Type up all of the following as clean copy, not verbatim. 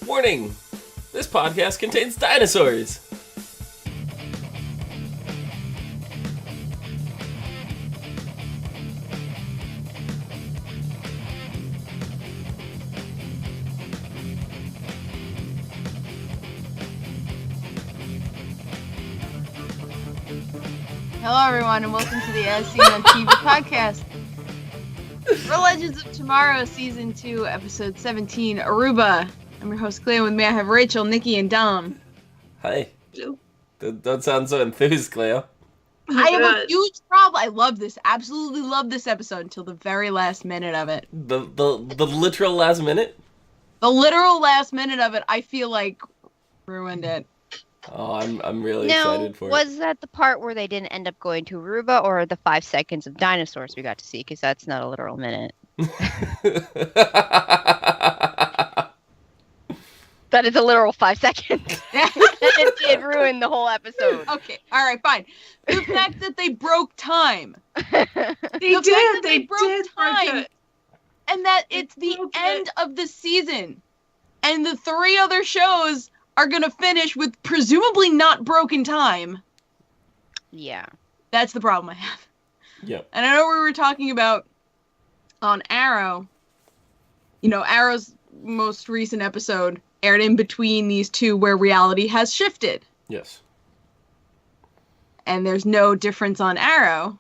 Warning! This podcast contains dinosaurs! Hello everyone and welcome to the ASOTV podcast. For Legends of Tomorrow, Season 2, Episode 17, Aruba. I'm your host, Clio. With me I have Rachel, Nikki, and Dom. Hi. Don't sound so enthused, Clio. I have a huge problem. I love this. Absolutely love this episode until the very last minute of it. The literal last minute? The literal last minute of it, I feel like, ruined it. Oh, I'm really excited for it. Was that the part where they didn't end up going to Aruba, or the 5 seconds of dinosaurs we got to see? Because that's not a literal minute. That is a literal 5 seconds. It did ruin the whole episode. Okay, alright, fine. The fact that they broke time. They broke time. And that it's the end of the season. And the 3 other shows are going to finish with presumably not broken time. Yeah. That's the problem I have. Yep. And I know we were talking about on Arrow. You know, Arrow's most recent episode aired in between these two where reality has shifted. Yes. And there's no difference on Arrow.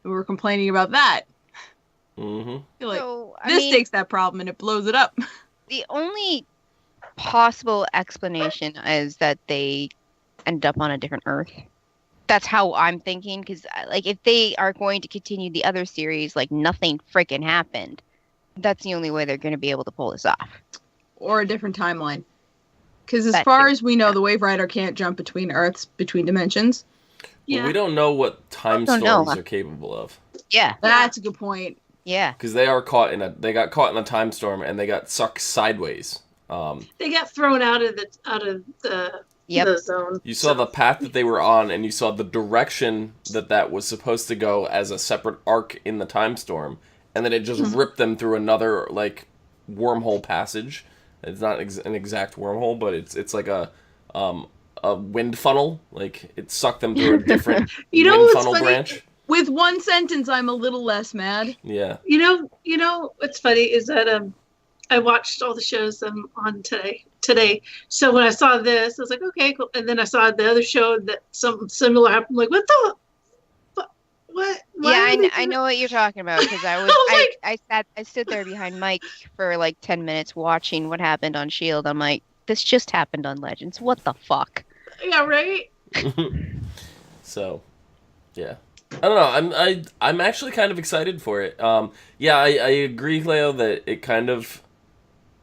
And we were complaining about that. Mm-hmm. I feel like this takes that problem and it blows it up. The only possible explanation is that they end up on a different Earth. That's how I'm thinking, because like if they are going to continue the other series like nothing freaking happened, that's the only way they're going to be able to pull this off. Or a different timeline. Because as far as we know, the Wave Rider can't jump between Earths, between dimensions. Yeah. Well, we don't know what time storms are capable of. Yeah. That's a good point. Yeah. Because they got caught in a time storm and they got sucked sideways. They got thrown out of the zone. You saw the path that they were on, and you saw the direction that was supposed to go as a separate arc in the time storm, and then it just ripped them through another like wormhole passage. It's not an exact wormhole, but it's like a wind funnel. Like it sucked them through a different wind funnel branch. With one sentence, I'm a little less mad. Yeah. You know what's funny is that I watched all the shows on today. So when I saw this, I was like, okay, cool. And then I saw the other show that something similar happened. I'm like, what? Yeah, I know what you're talking about, because I stood there behind Mike for like 10 minutes watching what happened on S.H.I.E.L.D. I'm like, this just happened on Legends. What the fuck? Yeah, right? So, yeah. I don't know. I'm actually kind of excited for it. Yeah, I agree, Cleo, that it kind of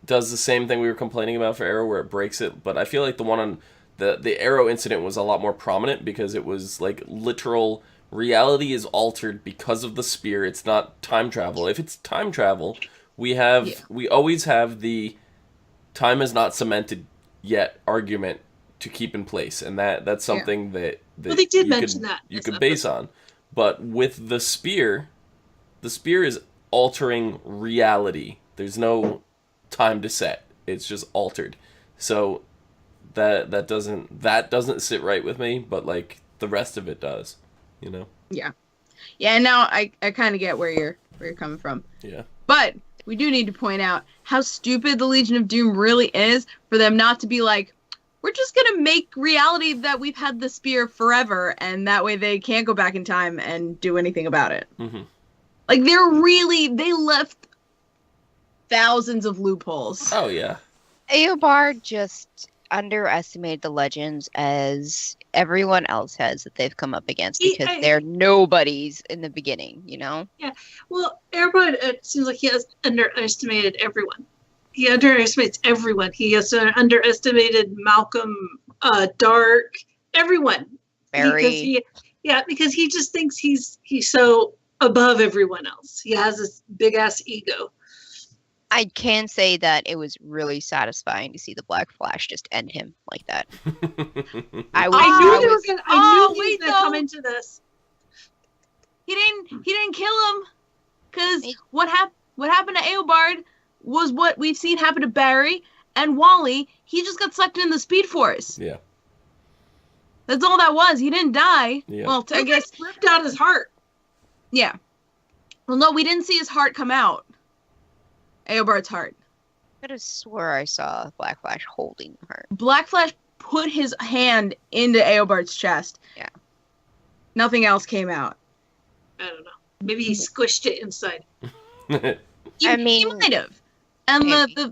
does the same thing we were complaining about for Arrow, where it breaks it. But I feel like the one on the Arrow incident was a lot more prominent because it was like literal reality is altered because of the spear. It's not time travel. If it's time travel, we always have the time is not cemented yet argument to keep in place, and that's something that they did mention that you could base on. But with the spear is altering reality. There's no time to set. It's just altered. So that doesn't sit right with me, but like the rest of it does, you know? Yeah. Yeah, and now I kind of get where you're coming from. Yeah. But we do need to point out how stupid the Legion of Doom really is for them not to be like, we're just going to make reality that we've had the spear forever, and that way they can't go back in time and do anything about it. Mm-hmm. Like, they left thousands of loopholes. Oh, yeah. Eobard just underestimated the Legends as everyone else has that they've come up against, because they're nobodies in the beginning, you know? Yeah. Well, Eobard, it seems like he has underestimated everyone. He underestimates everyone. He has underestimated Malcolm, Dark, everyone. Barry. Because he just thinks he's so above everyone else. He has this big ass ego. I can say that it was really satisfying to see the Black Flash just end him like that. I knew he was gonna come into this. He didn't kill him, because what happened to Eobard was what we've seen happen to Barry, and Wally, he just got sucked in the Speed Force. Yeah. That's all that was. He didn't die. Yeah. Well, I guess ripped out his heart. Yeah. Well, no, we didn't see his heart come out. Eobart's heart. I could have swore I saw Black Flash holding her. Black Flash put his hand into Eobart's chest. Yeah. Nothing else came out. I don't know. Maybe he squished it inside. He might have. And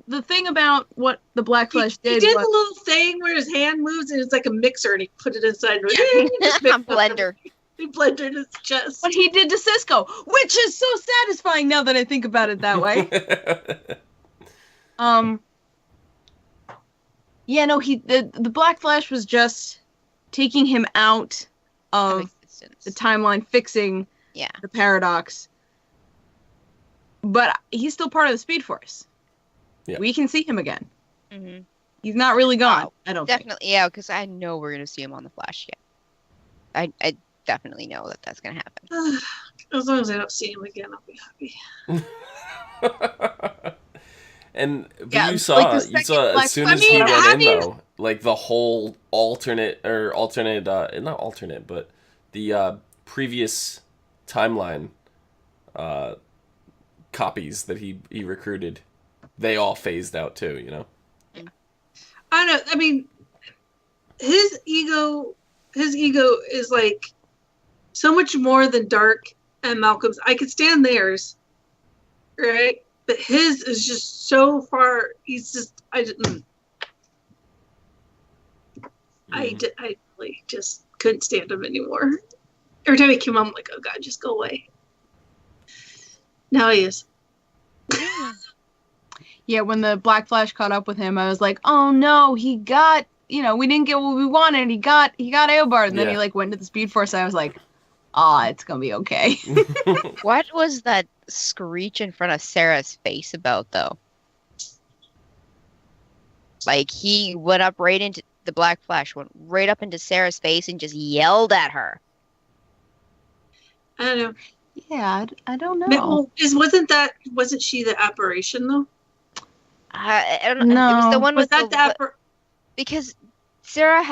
the thing about what the Black Flash He did did was... the little thing where his hand moves and it's like a mixer and he put it inside. A blender. He blended his chest. What he did to Cisco, which is so satisfying now that I think about it that way. Yeah, no, the Black Flash was just taking him out of the timeline, fixing the paradox. But he's still part of the Speed Force. Yeah. We can see him again. Mm-hmm. He's not really gone, I don't think. Definitely, yeah, because I know we're going to see him on the Flash, I definitely know that that's going to happen. As long as I don't see him again, I'll be happy. And Yeah, you saw like the as second soon Black- as he I went mean- in though, like the whole not alternate, but the previous timeline copies that he recruited, they all phased out too, you know. I don't know. I mean, his ego is like so much more than Dark and Malcolm's. I could stand theirs, right? But his is just so far. He's just I really just couldn't stand him anymore. Every time he came on, I'm like, oh God, just go away. Now he is. Yeah, when the Black Flash caught up with him, I was like, oh no, he got, we didn't get what we wanted. He got Eobard. And then he went to the Speed Force. And I was like, it's going to be okay. What was that screech in front of Sarah's face about, though? Like, he went up right into the Black Flash, went right up into Sarah's face and just yelled at her. I don't know. Yeah, I don't know. Wasn't she the apparition though? I don't know. No. It was the one Was with that because Sarah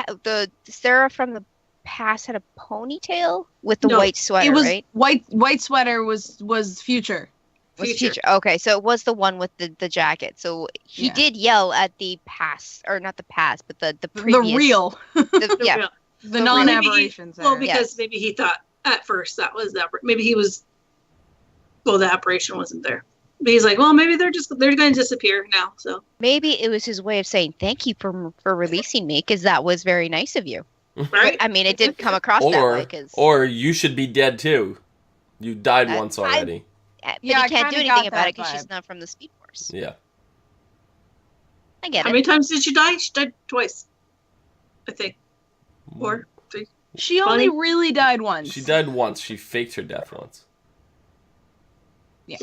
Sarah from the past had a ponytail with the white sweater, it was right? White sweater was Future. Was Future. Okay, so it was the one with the jacket. So he did yell at the past, or not the past, but the previous. The real. Yeah. The non-aberrations. Well, because maybe he thought at first that was that. Maybe he was. Well, the apparition wasn't there. But he's like, well, maybe they're going to disappear now. So maybe it was his way of saying thank you for releasing me, because that was very nice of you. Right? I mean, it did come across that way. Or you should be dead too. You died once already. But he can't do anything about it because she's not from the Speed Force. Yeah. I get it. How many times did she die? She died twice, I think. Or 3. She only really died once. She died once. She faked her death once. Yeah.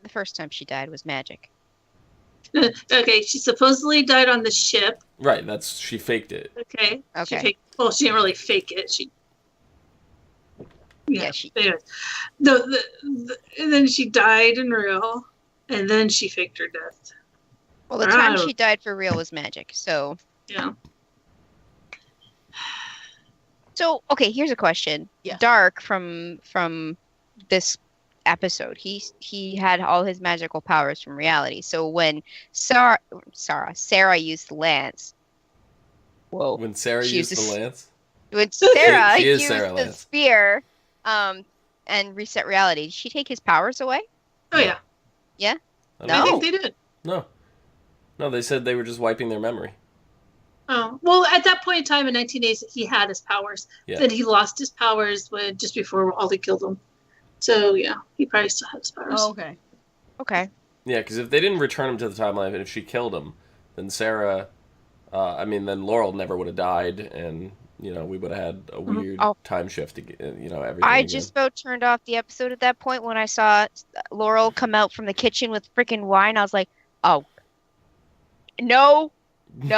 The first time she died was magic. Okay, she supposedly died on the ship. Right, she faked it. Okay. Okay. She didn't really fake it. She. Anyways. And then she died in real, and then she faked her death. Well, the time she died for real was magic, so. Yeah. So, okay, here's a question. Yeah. Dark from this episode, he had all his magical powers from reality. So when Sarah used the lance. Whoa. When Sarah used the lance? When Sarah she is used Sarah the Lance. spear and reset reality, did she take his powers away? Oh, yeah. Yeah? No. I think they did. No, they said they were just wiping their memory. Oh, well, at that point in time in 1980s, he had his powers. Yeah. Then he lost his powers just before Aldi killed him. So, yeah, he probably still had his powers. Oh, okay. Okay. Yeah, because if they didn't return him to the timeline, and if she killed him, then Sarah, then Laurel never would have died, and, we would have had a weird time shift, everything I again. just about turned off the episode at that point when I saw Laurel come out from the kitchen with freaking wine. I was like, oh, no. They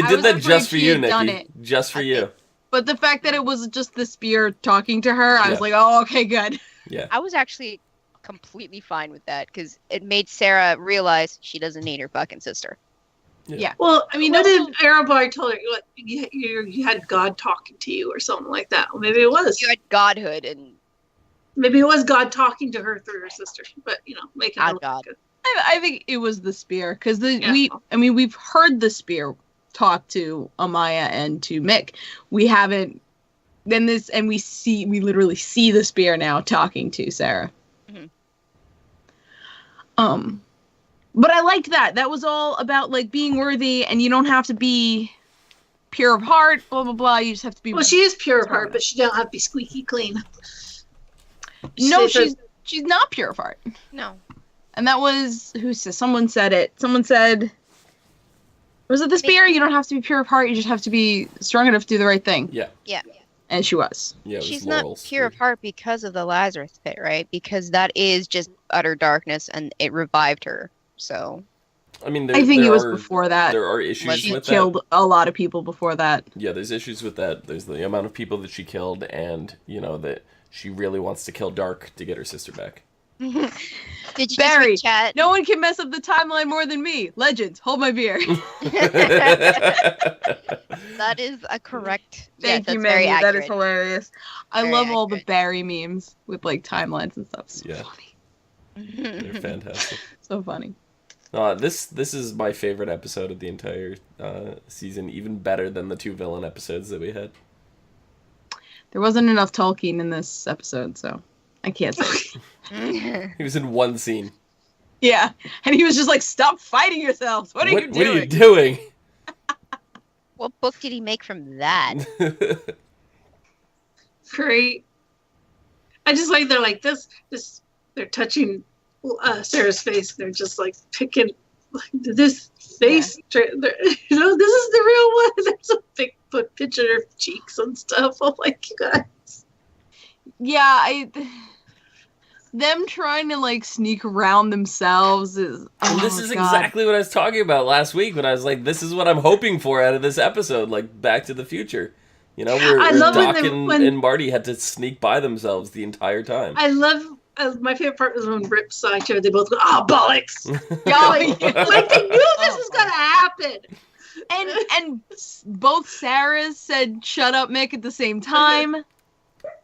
did that just for you, Nikki. Just for you. But the fact that it was just the spear talking to her, I was like, oh, okay, good. Yeah. I was actually completely fine with that because it made Sarah realize she doesn't need her fucking sister. Yeah. Well, I I mean, mean, what also- did Aruba tell her? Like, you had God talking to you or something like that. Well, maybe it was. You had godhood and Maybe it was God talking to her through her sister. But making her not look God. good. I think it was the spear because Yeah. we've heard the spear talk to Amaya and to Mick. We haven't. Then this, and we literally see the spear now talking to Sarah. Mhm. But I liked that. That was all about like being worthy, and you don't have to be pure of heart. Blah blah blah. You just have to be. Well, she is pure of strong heart, but she don't have to be squeaky clean. No, She says- she's not pure of heart. No. And that was someone said it. Someone said, was it the spear? You don't have to be pure of heart. You just have to be strong enough to do the right thing. Yeah. Yeah. And she was. Yeah. It was She's Laurel's not pure of spear. heart because of the Lazarus pit, right? Because that is just utter darkness and it revived her. So I mean, I think there it was are- before that. There are issues She with killed that. a lot of people before that. Yeah, there's issues with that. There's the amount of people that she killed, and that she really wants to kill Dark to get her sister back. did you Barry, just read chat? No one can mess up the timeline more than me. Legends, hold my beer. That is a correct. Thank yes, you, that's very Mandy. That is accurate. hilarious. I Very love all the accurate. Barry memes with like timelines and stuff. So Yeah. funny. They're fantastic. So funny. This is my favorite episode of the entire season, even better than the 2 villain episodes that we had. There wasn't enough Tolkien in this episode, so I can't say. He was in one scene. Yeah, and he was just like, "Stop fighting yourselves! What are you doing?" What are you doing? What book did he make from that? Great. I just like they're like this. They're touching Sarah's face. They're just like picking like this face. This is the real one. There's a big picture of her cheeks and stuff. I'm like, you guys. Yeah, them trying to like sneak around themselves is. And this is exactly what I was talking about last week when I was like, this is what I'm hoping for out of this episode, like Back to the Future. Where I love Doc when and Marty had to sneak by themselves the entire time. I love. My favorite part was when Rip saw each other. They both go, "Oh bollocks!" Yeah, Like they knew this was gonna happen. and both Sarahs said, "Shut up, Mick," at the same time.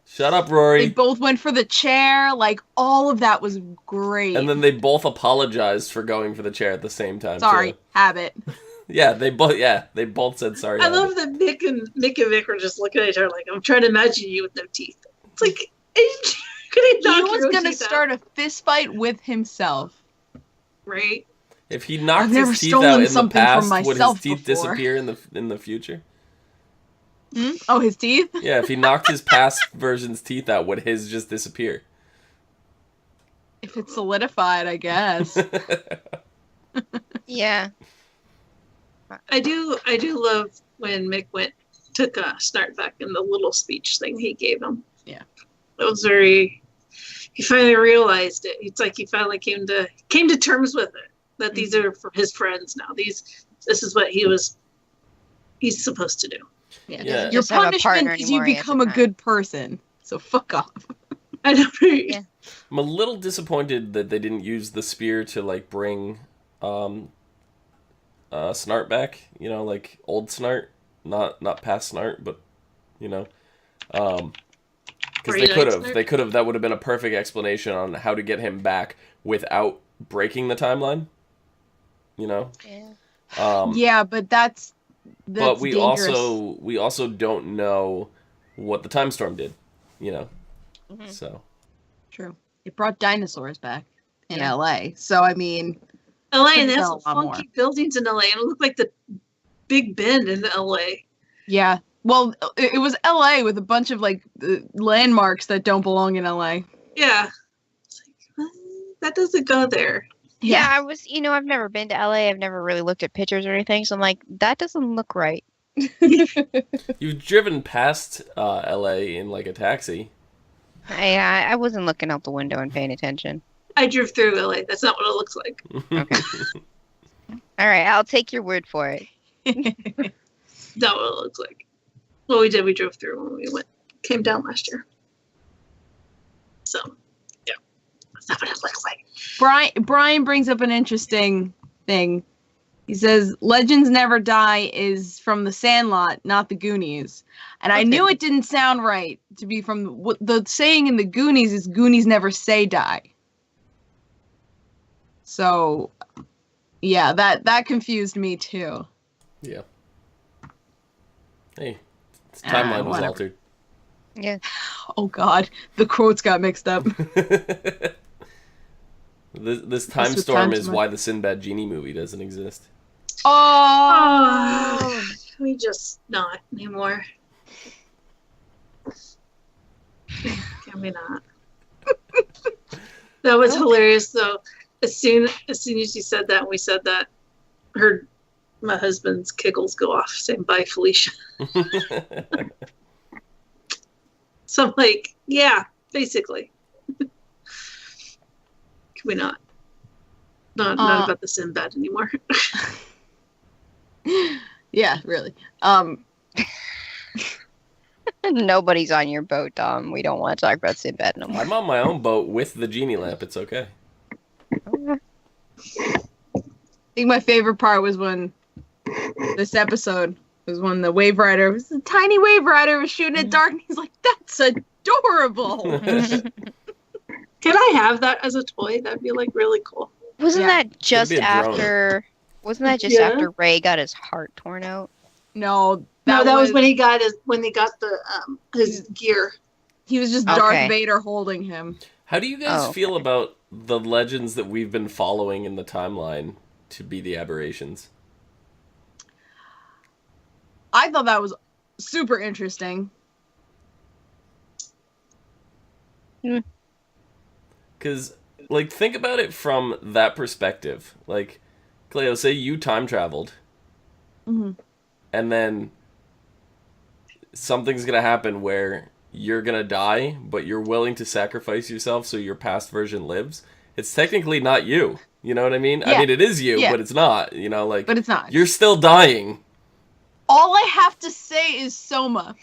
Shut up, They Rory. both went for the chair. Like all of that was great. And then they both apologized for going for the chair at the same time. Sorry, Too. habit. Yeah, they both said sorry. I love that Mick and Vic were just looking at each other like, "I'm trying to imagine you with no teeth." It's like He was gonna start a fist fight with himself. right. If he knocked I've never his teeth stolen out in the something from past, would his myself teeth before. disappear in the future? Hmm? Oh, his teeth? Yeah, if he knocked his past version's teeth out, would his just disappear? If it's solidified, I guess. Yeah. I do love when Mick took Snart back in the little speech thing he gave him. Yeah. It was very. He finally realized it. It's like he finally came to terms with it. That these are for his friends now. This is what he's supposed to do. Yeah. Yeah. Your Just have a punishment partner is you anymore, he has become a a time. good person. So fuck off. I know. Right? Yeah. I'm a little disappointed that they didn't use the spear to like bring Snart back. Like old Snart, not past Snart, but because they Right, could like have. Snart. They could have. That would have been a perfect explanation on how to get him back without breaking the timeline. Yeah. Yeah, but that's But we dangerous. also don't know what the time storm did. Mhm. So True. It brought dinosaurs back in Yeah. LA. So I mean, LA, and Could've they have done some a lot more. funky buildings in LA, and it looked like the Big Bend in LA. yeah. Well, it was LA with a bunch of like landmarks that don't belong in LA. Yeah. It's like, that doesn't go there. Yeah, I was, I've never been to LA. I've never really looked at pictures or anything. So I'm like, that doesn't look right. you've driven past L.A. in like a taxi. I wasn't looking out the window and paying attention. I drove through LA. That's not what it looks like. Okay. All right, I'll take your word for it. Not what it looks like. Well, we did. We drove through when we came down last year. So, yeah. That's not what it Brian brings up an interesting thing. He says, Legends Never Die is from The Sandlot, not The Goonies. And I knew it didn't sound right to be from... The saying in The Goonies is Goonies never say die. So, yeah, that confused me too. Yeah. Hey, its timeline was whatever. altered. Yeah. Oh God, the quotes got mixed up. This time was storm time is storm. why the Sinbad Genie movie doesn't exist. Oh! Can we just not anymore? Can we not? That was hilarious though. As soon as you said that and we said that, heard my husband's giggles go off saying bye Felicia. So I'm like, yeah, basically. Can we not? Not about the Sinbad anymore. Yeah, really. Nobody's on your boat, Dom. We don't want to talk about Sinbad no more. I'm on my own boat with the genie lamp. It's okay. I think my favorite part was when this episode was when the wave rider, was a tiny wave rider, was shooting at Dark, and he's like, "That's adorable." Can I have that as a toy? That'd be like really cool. Wasn't Yeah. that just be a drone. after? Wasn't that just Yeah. after Ray got his heart torn out? No, No, that was when he got the his gear. he was just Okay. Darth Vader holding him. How do you guys Oh, feel about the legends that we've been following in the timeline to be the aberrations? I thought that was super interesting. Because, like, think about it from that perspective. Like, Cleo, say you time traveled, Mhm. and then something's gonna happen where you're gonna die, but you're willing to sacrifice yourself so your past version lives. It's technically not you. You know what I mean? I Yeah. mean, it is you, Yeah. but it's not. You know, like, But it's not. you're still dying. All I have to say is Soma.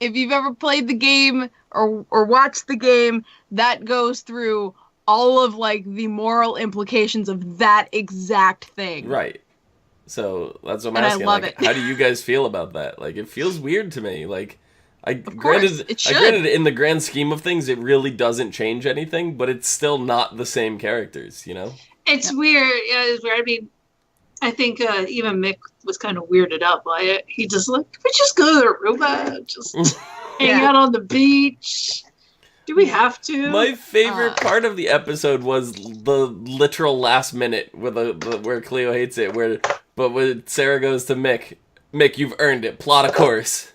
If you've ever played the game or watched the game, that goes through all of like the moral implications of that exact thing. Right. So that's what I'm And I asking. love like, it. how do you guys feel about that? Like, it feels weird to me. Like, course, it should. granted, in the grand scheme of things, it really doesn't change anything, but it's still not the same characters, you know? It's weird. Yeah, it's weird. I mean, I think even Mick was kind of weirded out by it. He just like, can we just go to Aruba, just hang out on the beach. Do we have to? My favorite part of the episode was the literal last minute with where Cleo hates it, but when Sarah goes to Mick, you've earned it. Plot a course.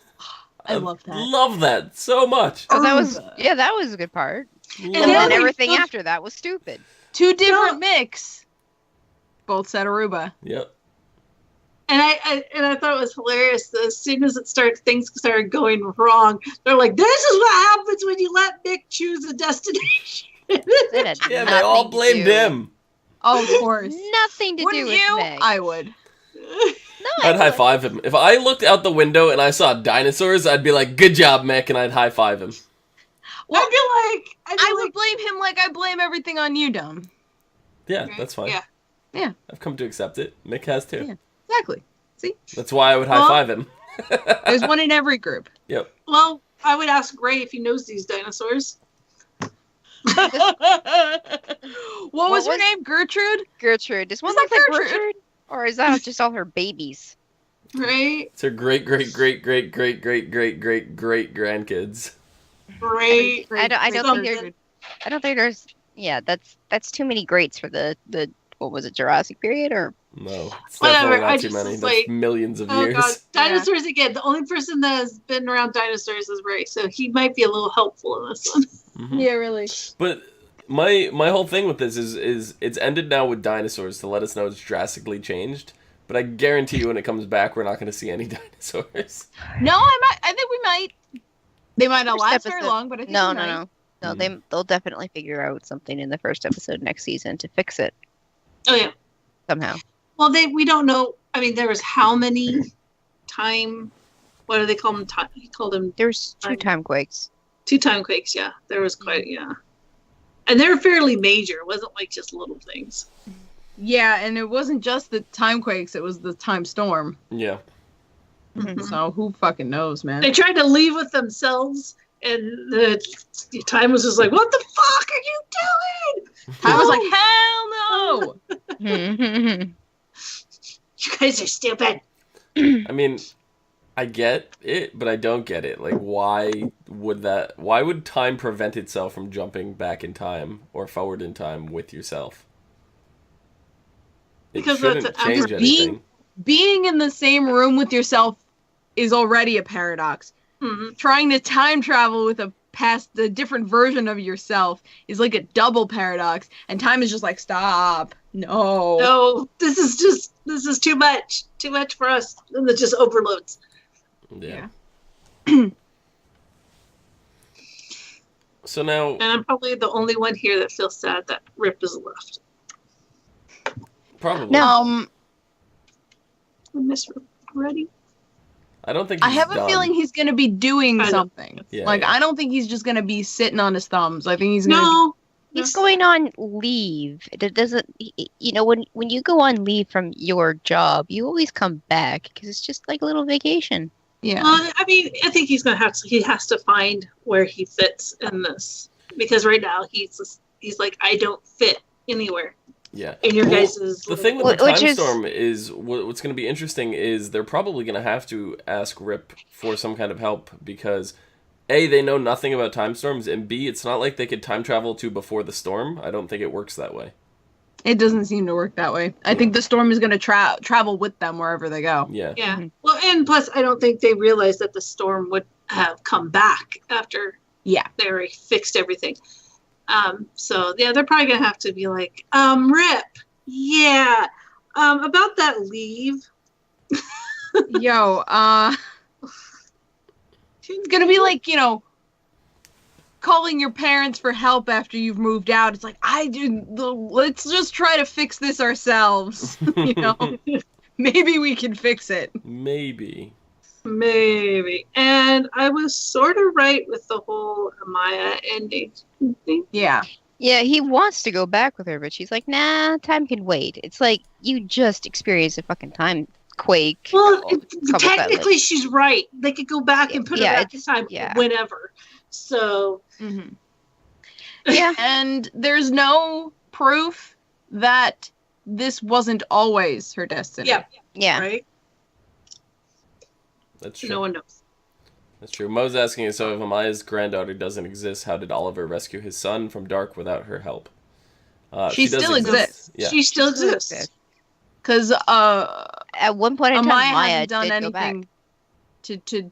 I love that. Love that so much. Oh, that was Aruba. that was a good part. Love And then it. everything after that was stupid. Two different mix. Both said Aruba. Yep. And I thought it was hilarious. As soon as things started going wrong, they're like, "This is what happens when you let Mick choose a destination." It had Yeah, they all nothing to blamed do- him. Oh, of course. Nothing to do Wouldn't with you? Meg. I would. No, I'd I high would. five him. If I looked out the window and I saw dinosaurs, I'd be like, "Good job, Mick," and I'd high five him. Well, I would blame him like I blame everything on you, Dom. Yeah, that's fine. Yeah. I've come to accept it. Mick has too. Yeah. Exactly. See? That's why I would high five him. There's one in every group. Yep. Well, I would ask Ray if he knows these dinosaurs. What was her was- name? Gertrude? Gertrude. Does one Is that look like Gertrude? Gertrude? Or is that just all her babies? Right? It's her great grandkids. Right. I don't think something. I don't think there's. Yeah, that's too many greats for the what was it, Jurassic period or? No, it's Whatever, definitely I not too just many. was That's like, millions of Oh years. god, dinosaurs again. The only person that has been around dinosaurs is Ray, so he might be a little helpful in this one. Mhm. Yeah, really. But my whole thing with this is it's ended now with dinosaurs to let us know it's drastically changed. But I guarantee you, when it comes back, we're not going to see any dinosaurs. No, I think we might. They might not First last very episode. long, but I think No, we no, might. no. No, they'll definitely figure out something in the first episode next season to fix it Oh yeah. somehow. Well, we don't know. I mean, there was how many time? What do they call them? He called them There's two time quakes. 2 time quakes. Yeah, there was quite. Yeah. And they're fairly major. It wasn't like just little things. Yeah, and it wasn't just the time quakes, it was the time storm. Yeah. Mhm. So who fucking knows, man? They tried to leave with themselves, and the time was just like, "What the fuck are you doing?" Time was like, hell no! You guys are stupid. I mean, I get it, but I don't get it. Like, why would time prevent itself from jumping back in time or forward in time with yourself? It Because shouldn't change anything. Being in the same room with yourself is already a paradox. Mhm. Trying to time travel with a different version of yourself is like a double paradox, and time is just like, stop, no. No, this is too much for us, and it just overloads. Yeah. Yeah. So now, And I'm probably the only one here that feels sad that Rip is left. probably. No. I miss Rip already. I don't think I he's have a done. feeling he's gonna be doing I know. something. Yeah, Like, yeah. I don't think he's just gonna be sitting on his thumbs. I think he's gonna No, He's going on leave. It doesn't, you know, when you go on leave from your job, you always come back because it's just like a little vacation. yeah. I mean, I think he has to find where he fits in this, because right now he's like, I don't fit anywhere Yeah. in your Well, guys'. The thing with the Which time is- storm is what's going to be interesting is they're probably going to have to ask Rip for some kind of help because A, they know nothing about time storms, and B, it's not like they could time travel to before the storm. I don't think it works that way. It doesn't seem to work that way. I think the storm is gonna travel with them wherever they go. Yeah. Yeah. Mhm. Well, and plus, I don't think they realized that the storm would have come back after Yeah. they already fixed everything. So yeah, they're probably gonna have to be like, Rip, yeah, about that leave. Yo, it's gonna be like, calling your parents for help after you've moved out. It's like, let's just try to fix this ourselves. Maybe we can fix it. Maybe. Maybe. And I was sort of right with the whole Amaya ending thing. Yeah. Yeah, he wants to go back with her, but she's like, nah, time can wait. It's like, you just experienced a fucking time quake. Well, couple technically, she's right. They could go back and put Yeah, it back in time whenever. So, Mm-hmm. Yeah. And there's no proof that this wasn't always her destiny. yeah, Yeah. right? That's true. No one knows. That's true. Mo's asking, so if Amaya's granddaughter doesn't exist, how did Oliver rescue his son from Dark without her help? She does still exist. exists. Yeah. She still Still exists. exists. Because At one point in time, Amaya Maya hasn't done did go back. anything to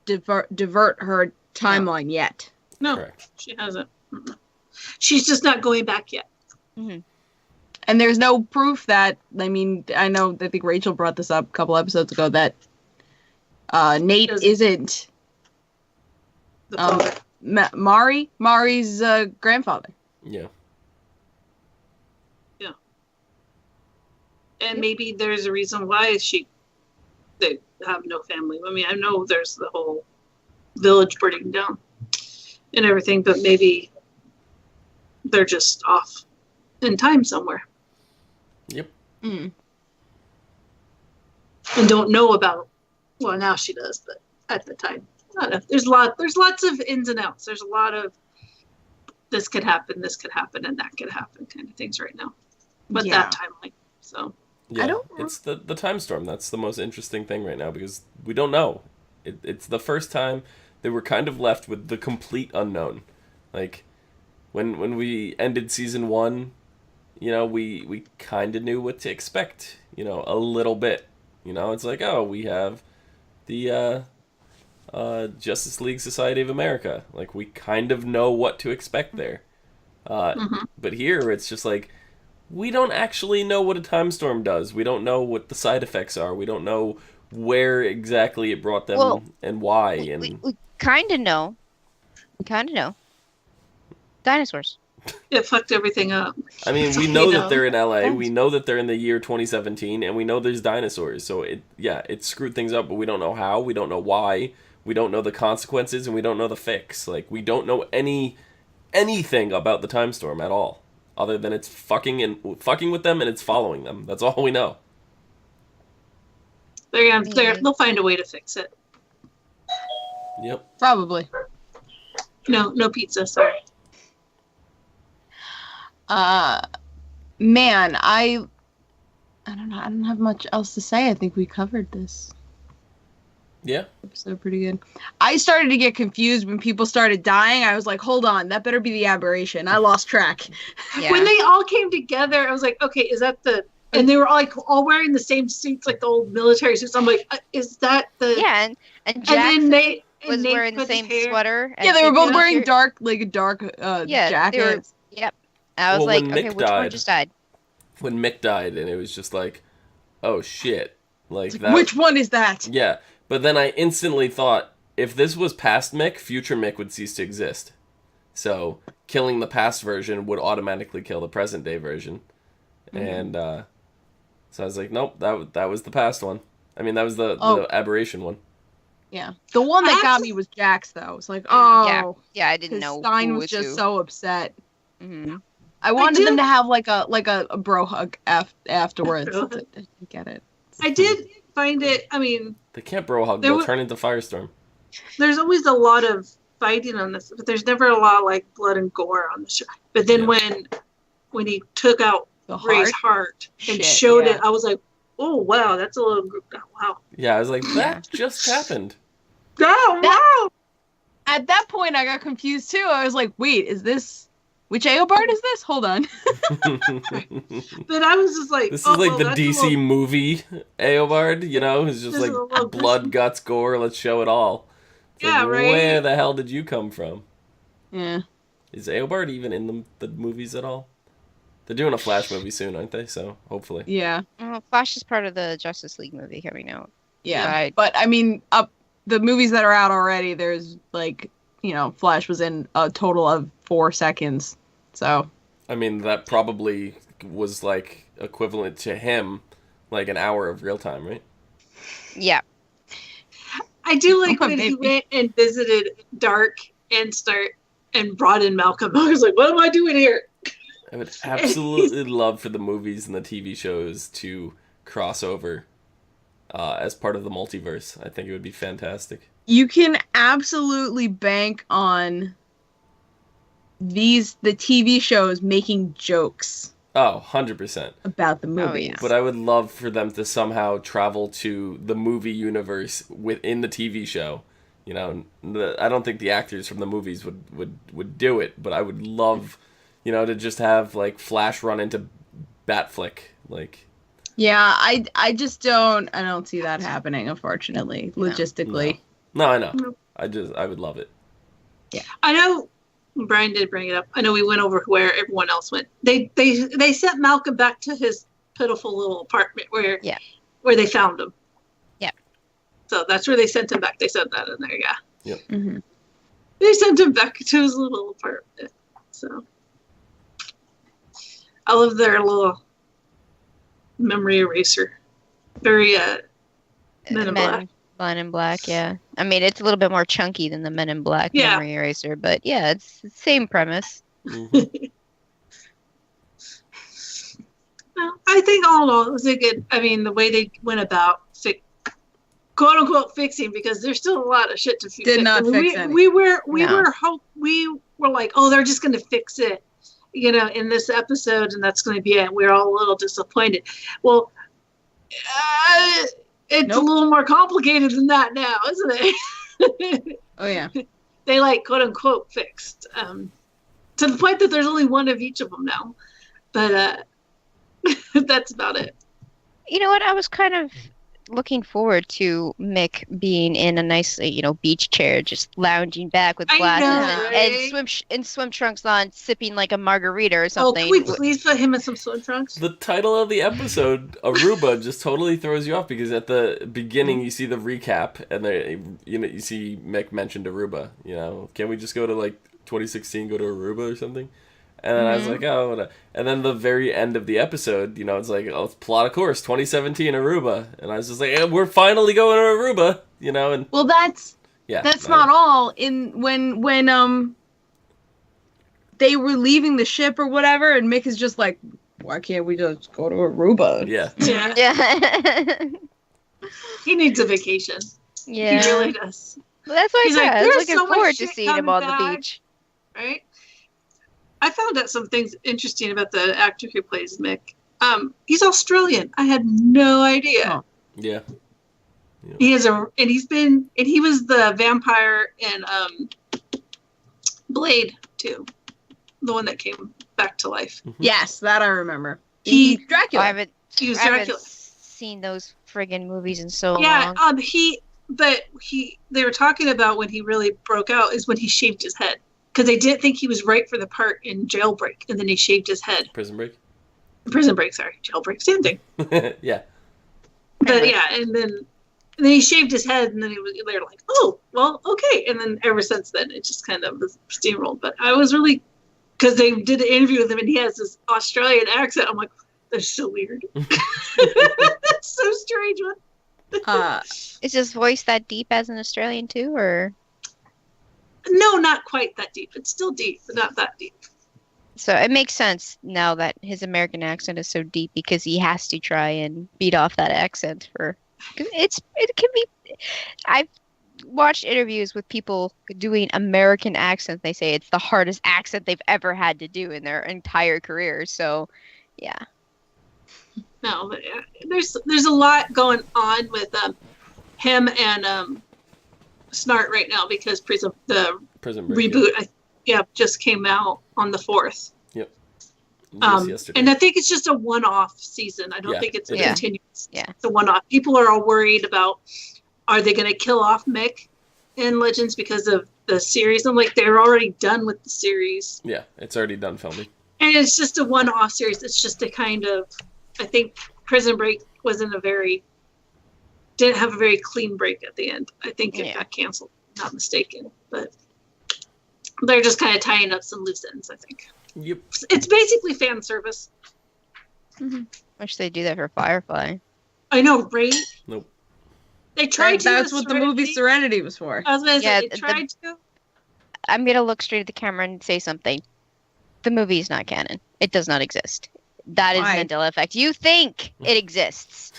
divert her timeline yet. No, Correct. she hasn't. Mm-mm. She's just not going back yet. And there's no proof that, I think Rachel brought this up a couple episodes ago, that Nate isn't The father. Mari's grandfather. Yeah. And maybe there's a reason why they have no family. I mean, I know there's the whole village burning down and everything, but maybe they're just off in time somewhere Yep. Mm. and don't know about. Well, now she does, but at the time, I don't know. There's lots of ins and outs. There's a lot of this could happen, and that could happen kind of things right now. But Yeah. that timeline. So Yeah, don't- it's the time storm. That's the most interesting thing right now because we don't know. It's the first time that we're kind of left with the complete unknown. Like when we ended season 1, we kind of knew what to expect. A little bit. It's like, oh, we have the Justice League Society of America. Like we kind of know what to expect there. But here it's just like, we don't actually know what a time storm does. We don't know what the side effects are. We don't know where exactly it brought them and why. And We kind of know. Dinosaurs. it fucked everything up. I mean, we know that know. they're in LA. We know that they're in the year 2017, and we know there's dinosaurs. So it screwed things up, but we don't know how. We don't know why. We don't know the consequences, and we don't know the fix. Like we don't know anything about the time storm at all. other than it's fucking with them and it's following them. That's all we know. They'll find a way to fix it. Yep. Probably. No pizza, sorry. Man, I don't know. I don't have much else to say. I think we covered this Yeah. episode pretty good. I started to get confused when people started dying. I was like, hold on, that better be the aberration. I lost track. Yeah. When they all came together, I was like, okay, is that the... And they were all wearing the same suits, like the old military suits. I'm like, is that the... Yeah, and Jackson Nate was wearing the same sweater. Yeah, they were both wearing dark jackets. Yep. I was Well, like, when okay, Mick which one died- just died? When Mick died, and it was just like, oh shit, like that. Which one is that? Yeah, but then I instantly thought, if this was past Mick, future Mick would cease to exist. So killing the past version would automatically kill the present day version, and so I was like, nope, that was the past one. I mean, that was the aberration one. Yeah, the one that got me was Jax, though. It's like, oh, Yeah, I didn't know. Stein who was just who. so upset. Mhm. I wanted them to have like a bro hug afterwards. I didn't get it. I did find it... I mean, They can't bro hug. They'll turn into Firestorm. there's always a lot of fighting on this, but there's never a lot of, like, blood and gore on the show. But then when he took out The Ray's heart and showed it, I was like, oh, wow, that's a little... Wow. Yeah, I was like, that just happened. Oh, wow! At that point, I got confused too. I was like, wait, is this... Which Eobard is this? Hold on. But I was just like... This is like the that's DC movie Eobard, you know? It's just This is a like little blood, gruesome. guts, gore, let's show it all. It's Yeah, like, right? Where the hell did you come from? Yeah. Is Eobard even in the movies at all? They're doing a Flash movie soon, aren't they? So, hopefully. Yeah. Well, Flash is part of the Justice League movie coming out. Yeah. Right. But I mean, the movies that are out already, there's like, Flash was in a total of 4 seconds. So. I mean, that probably was like equivalent to him, like an hour of real time, right? Yeah. I do like Oh, when he maybe. went and visited Dark and and brought in Malcolm. I was like, what am I doing here? I would absolutely love for the movies and the TV shows to cross over as part of the multiverse. I think it would be fantastic. You can absolutely bank on the TV shows making jokes Oh, 100%. about the movies. yeah. But I would love for them to somehow travel to the movie universe within the TV show. You know, I don't think the actors from the movies would do it, but I would love, to just have like Flash run into Batflick, like. Yeah, I just don't see that happening, unfortunately, logistically. No, I know. No. I would love it. I know Brian did bring it up. I know we went over where everyone else went. They sent Malcolm back to his pitiful little apartment where they found him. Yeah. So that's where they sent him back. They said that in there, yeah. Yep. Mm-hmm. They sent him back to his little apartment. So I love their little memory eraser. Very Men in Black. Men in Black, yeah. I mean, it's a little bit more chunky than the Men in Black memory eraser, but yeah, it's the same premise. Mhm. No, I think all in all, it was a good. I mean, the way they went about quote unquote fixing, because there's still a lot of shit to fix. Did not I mean, fix any. we were like, oh, they're just going to fix it, in this episode, and that's going to be it. We're all a little disappointed. Well, it's a little more complicated than that now, isn't it? Oh yeah. They quote unquote fixed, to the point that there's only one of each of them now, but that's about it. You know what? I was kind of looking forward to Mick being in a nice, beach chair, just lounging back with I glasses know, and swim trunks on, sipping like a margarita or Oh, something. can we please put him in some swim trunks? The title of the episode, Aruba, just totally throws you off because at the beginning you see the recap and you see Mick mentioned Aruba. Can we just go to 2016, go to Aruba or something? And then I was like, oh, whatever. And then the very end of the episode, it's like, oh, plot of course, 2017 Aruba. And I was just like, hey, we're finally going to Aruba, and Well, that's yeah, not all. When they were leaving the ship or whatever, and Mick is just like, why can't we just go to Aruba? Yeah. Yeah. Yeah. He needs a vacation. Yeah. He really does. Well, that's why He's I like, said I was "There's looking so much forward to shit seeing him on coming the back." beach. Right? I found out some things interesting about the actor who plays Mick. He's Australian. I had no idea. Oh. Yeah. He is he was the vampire in Blade too, the one that came back to life. Yes, that I remember. He- Dracula. I haven't He was I haven't Dracula. seen those friggin' movies in so Yeah, long. they were talking about when he really broke out is when he shaved his head because they didn't think he was right for the part in Jailbreak, and then he shaved his head. Prison Break. Prison Break, sorry, Jailbreak, same thing. Yeah. But yeah, and then he shaved his head, and then they were like, oh, well, okay. And then ever since then, it just kind of was steamrolled. But I was really, because they did an interview with him, and he has this Australian accent. I'm like, that's so weird. That's so strange. Is his voice that deep as an Australian too, or? No, not quite that deep. It's still deep, but not that deep. So it makes sense now that his American accent is so deep because he has to try and beat off that accent for. 'Cause it can be. I've watched interviews with people doing American accents. They say it's the hardest accent they've ever had to do in their entire career. So, yeah. No, but there's a lot going on with him and Snart right now because the Prison Break. reboot just came out on the 4th. Yep. Just yesterday. And I think it's just a one-off season. I don't Yeah, think it's it is. continuous. Yeah. It's a one-off. People are all worried about are they going to kill off Mick in Legends because of the series? I'm like, they're already done with the series. Yeah, it's already done filming. And it's just a one-off series. It's just a kind of, I think Prison Break didn't have a very clean break at the end. I think it got canceled, not mistaken. But they're just kind of tying up some loose ends, I think. Yep. It's basically fan service. Wish they do that for Firefly. I know, right? Nope. They tried to. That's with what the movie Serenity. Serenity was for. I was going to Yeah, say, they tried to. I'm gonna look straight at the camera and say something. The movie is not canon. It does not exist. That is Why? Mandela effect. You think it exists?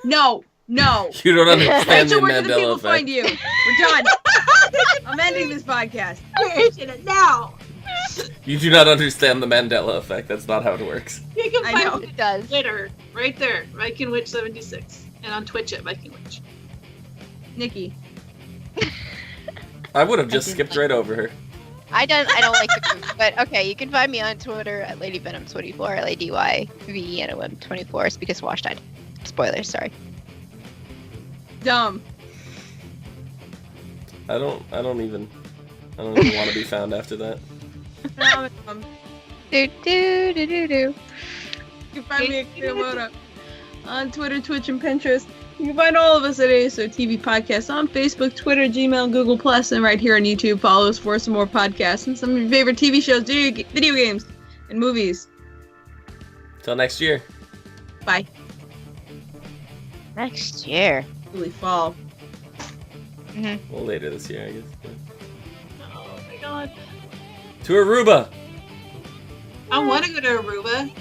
No. You don't understand the Rachel, where do the Mandela people effect. find you? We're done. I'm ending this podcast. We're ending it now. You do not understand the Mandela effect. That's not how it works. You can I find know. me It does. on Twitter, right there, Viking Witch 76, and on Twitch at Viking Witch. Nikki. I would have just skipped right over her. I don't like the group, but okay, you can find me on Twitter at LadyVenom24, LadyVenom24. It's because Wash died. Spoilers, sorry. Dumb. I don't even want to be found after that. Dumb. Do do do do do. You can find me at Kiyomoto on Twitter, Twitch, and Pinterest. You can find all of us at ASOTV Podcast on Facebook, Twitter, Gmail, Google+, and right here on YouTube. Follow us for some more podcasts and some of your favorite TV shows, video games, and movies. Till next year. Bye. Next year. Really fall. Well, later this year, I guess. Yeah. Oh my god. To Aruba. I want to go to Aruba.